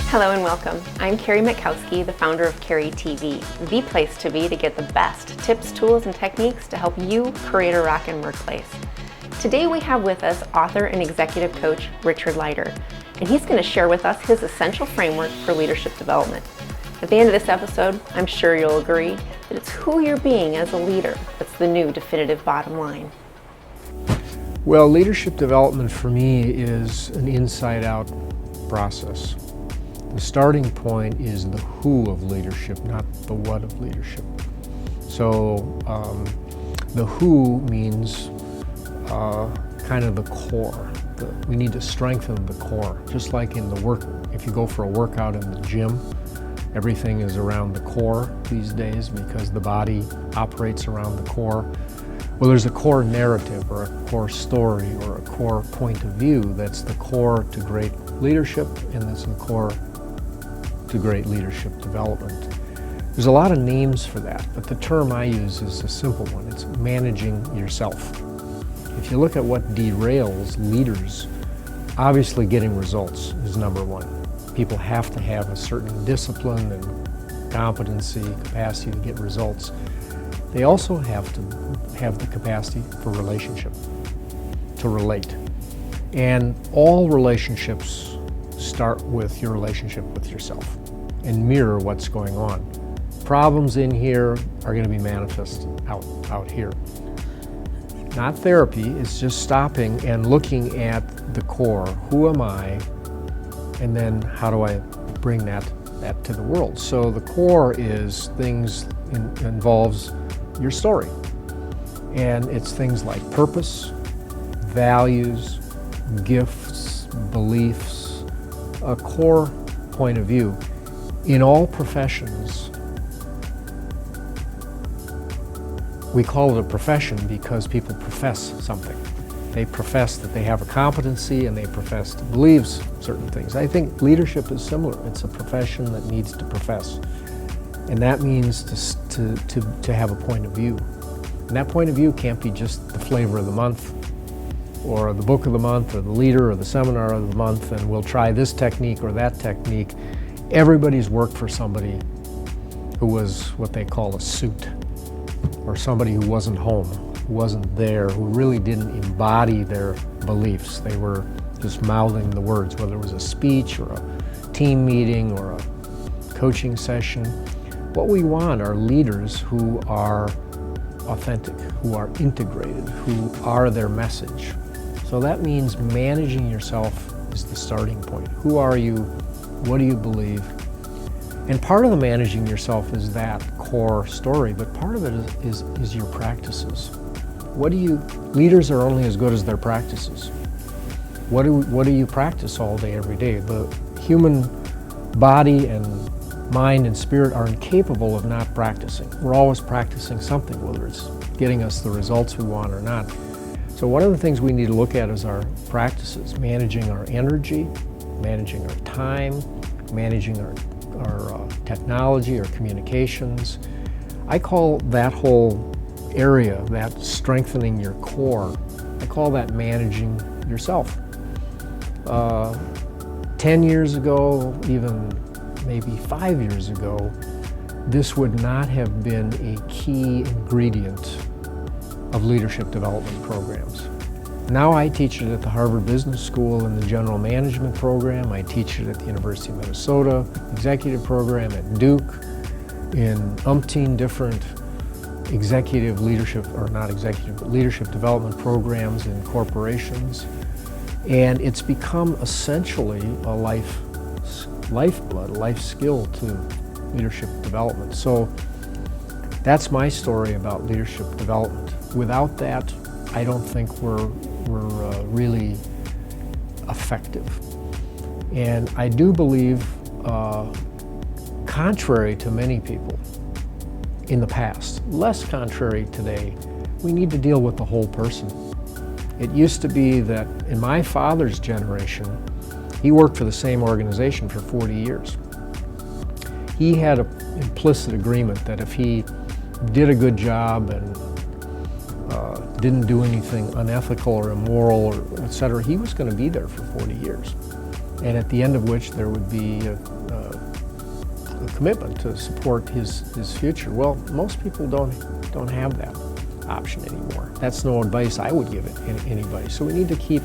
Hello and welcome. I'm Carrie Mitkowski, the founder of Carrie TV, the place to be to get the best tips, tools, and techniques to help you create a rockin' workplace. Today we have with us author and executive coach Richard Leider, and he's going to share with us his essential framework for leadership development. At the end of this episode, I'm sure you'll agree that it's who you're being as a leader that's the new definitive bottom line. Well, leadership development for me is an inside-out process. The starting point is the who of leadership, not the what of leadership. So the who means kind of the core. We need to strengthen the core. Just like in the work, if you go for a workout in the gym, everything is around the core these days because the body operates around the core. Well, there's a core narrative or a core story or a core point of view that's the core to great leadership, and that's the core to great leadership development. There's a lot of names for that, but the term I use is a simple one. It's managing yourself. If you look at what derails leaders, obviously getting results is number one. People have to have a certain discipline and competency, capacity to get results. They also have to have the capacity for relationship, to relate. And all relationships start with your relationship with yourself and mirror what's going on. Problems in here are going to be manifested out here. Not therapy, it's just stopping and looking at the core. Who am I? And then how do I bring that to the world? So the core is things involves your story. And it's things like purpose, values, gifts, beliefs, a core point of view. In all professions, we call it a profession because people profess something. They profess that they have a competency and they profess to believe certain things. I think leadership is similar. It's a profession that needs to profess. And that means to have a point of view. And that point of view can't be just the flavor of the month or the book of the month or the leader or the seminar of the month, and we'll try this technique or that technique. Everybody's worked for somebody who was what they call a suit, or somebody who wasn't home, who wasn't there, who really didn't embody their beliefs. They were just mouthing the words, whether it was a speech or a team meeting or a coaching session. What we want are leaders who are authentic, who are integrated, who are their message. So that means managing yourself is the starting point. Who are you? What do you believe? And part of the managing yourself is that core story, but part of it is your practices. Leaders are only as good as their practices. What do you practice all day, every day? The human body and mind and spirit are incapable of not practicing. We're always practicing something, whether it's getting us the results we want or not. So one of the things we need to look at is our practices, managing our energy, managing our time, managing our technology, our communications. I call that whole area, that strengthening your core, I call that managing yourself. 10 years ago, even maybe 5 years ago, this would not have been a key ingredient of leadership development programs. Now I teach it at the Harvard Business School in the General Management program. I teach it at the University of Minnesota Executive Program, at Duke, in umpteen different executive leadership, or not executive, but leadership development programs in corporations. And it's become essentially a lifeblood, a life skill to leadership development. So that's my story about leadership development. Without that, I don't think we're really effective. And I do believe, contrary to many people in the past, less contrary today, we need to deal with the whole person. It used to be that in my father's generation, he worked for the same organization for 40 years. He had an implicit agreement that if he did a good job and didn't do anything unethical or immoral, or et cetera, he was going to be there for 40 years. and at the end of which there would be a commitment to support his future. Well, most people don't have that option anymore. That's no advice I would give anybody. So we need to keep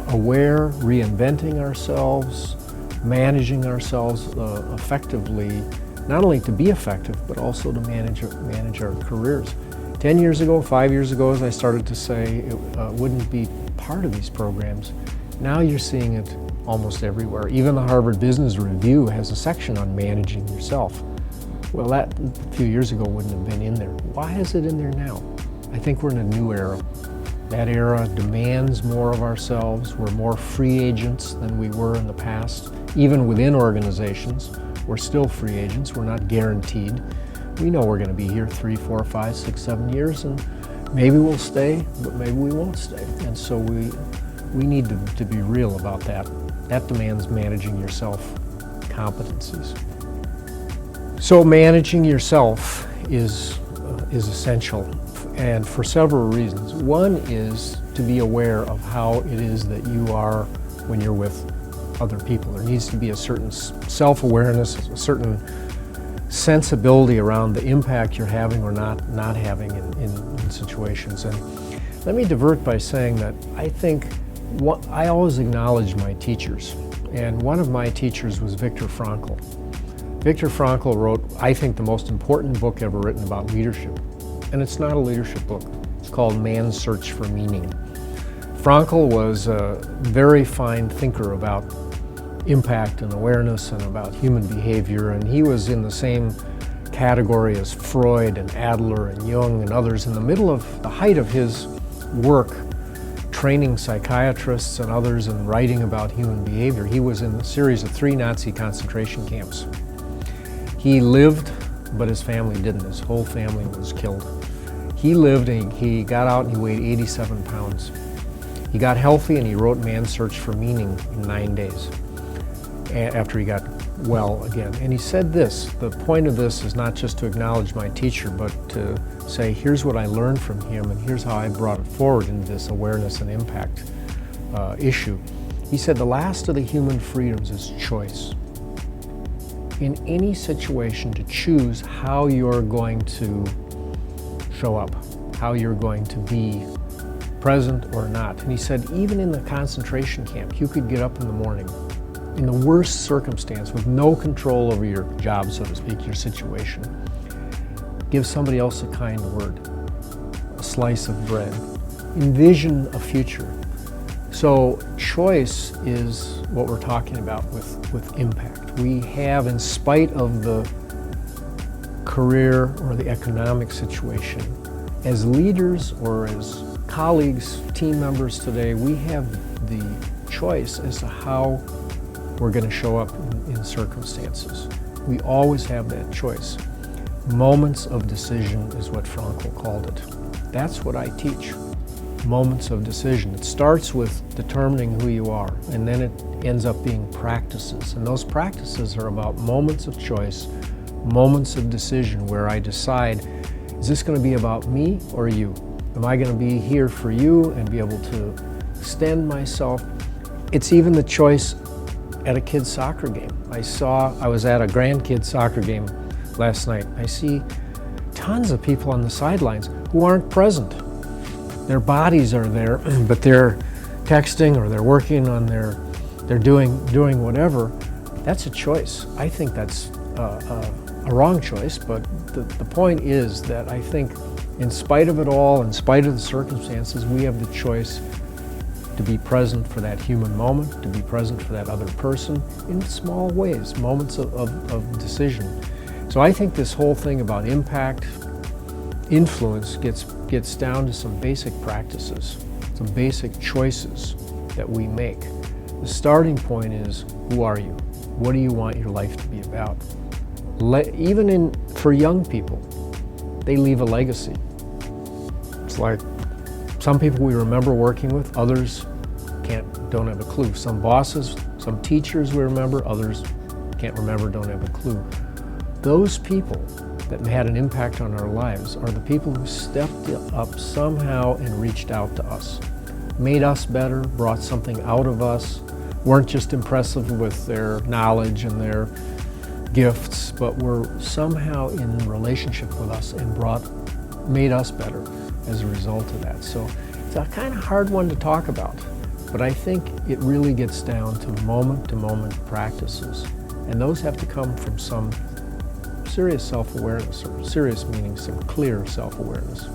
aware, reinventing ourselves, managing ourselves effectively, not only to be effective, but also to manage our careers. 10 years ago, 5 years ago, as I started to say, it wouldn't be part of these programs. Now you're seeing it almost everywhere. Even the Harvard Business Review has a section on managing yourself. Well, that a few years ago wouldn't have been in there. Why is it in there now? I think we're in a new era. That era demands more of ourselves. We're more free agents than we were in the past. Even within organizations, we're still free agents. We're not guaranteed. We know we're going to be here 3, 4, 5, 6, 7 years, and maybe we'll stay, but maybe we won't stay. And so we need to be real about that. That demands managing yourself competencies. So managing yourself is essential, and for several reasons. One is to be aware of how it is that you are when you're with other people. There needs to be a certain self-awareness, a certain sensibility around the impact you're having or not having in situations. And let me divert by saying that I always acknowledge my teachers, and one of my teachers was Viktor Frankl. Viktor Frankl wrote, I think, the most important book ever written about leadership. And it's not a leadership book. It's called Man's Search for Meaning. Frankl was a very fine thinker about impact and awareness and about human behavior, and he was in the same category as Freud and Adler and Jung and others. In the middle of the height of his work, training psychiatrists and others and writing about human behavior, he was in a series of 3 Nazi concentration camps. He lived, but his family didn't. His whole family was killed. He lived and he got out and he weighed 87 pounds. He got healthy and he wrote Man's Search for Meaning in 9 days after he got well again. And he said this, the point of this is not just to acknowledge my teacher, but to say, here's what I learned from him and here's how I brought it forward into this awareness and impact issue. He said, the last of the human freedoms is choice. In any situation, to choose how you're going to show up, how you're going to be present or not. And he said, even in the concentration camp, you could get up in the morning in the worst circumstance with no control over your job, so to speak, your situation. Give somebody else a kind word, a slice of bread. Envision a future. So choice is what we're talking about with impact. We have, in spite of the career or the economic situation, as leaders or as colleagues, team members today, we have the choice as to how we're going to show up in circumstances. We always have that choice. Moments of decision is what Frankl called it. That's what I teach. Moments of decision. It starts with determining who you are, and then it ends up being practices. And those practices are about moments of choice, moments of decision where I decide, is this going to be about me or you? Am I going to be here for you and be able to extend myself? It's even the choice at a kid's soccer game. I was at a grandkid's soccer game last night. I see tons of people on the sidelines who aren't present. Their bodies are there, but they're texting or they're working on they're doing whatever. That's a choice. I think that's a wrong choice, but the point is that I think in spite of it all, in spite of the circumstances, we have the choice to be present for that human moment, to be present for that other person in small ways, moments of decision. So I think this whole thing about impact, influence gets down to some basic practices, some basic choices that we make. The starting point is, who are you? What do you want your life to be about? Even for young people, they leave a legacy. It's like some people we remember working with, others don't have a clue. Some bosses, some teachers we remember, others can't remember, don't have a clue. Those people that had an impact on our lives are the people who stepped up somehow and reached out to us, made us better, brought something out of us. weren't just impressive with their knowledge and their gifts, but were somehow in relationship with us and made us better as a result of that. So it's a kind of hard one to talk about, but I think it really gets down to moment practices, and those have to come from some serious self-awareness, or serious meaning some clear self-awareness.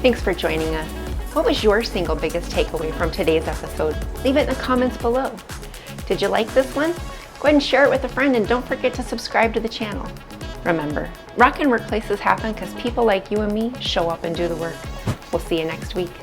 Thanks for joining us. What was your single biggest takeaway from today's episode? Leave it in the comments below. Did you like this one? Go ahead and share it with a friend, and don't forget to subscribe to the channel. Remember, rockin' workplaces happen because people like you and me show up and do the work. We'll see you next week.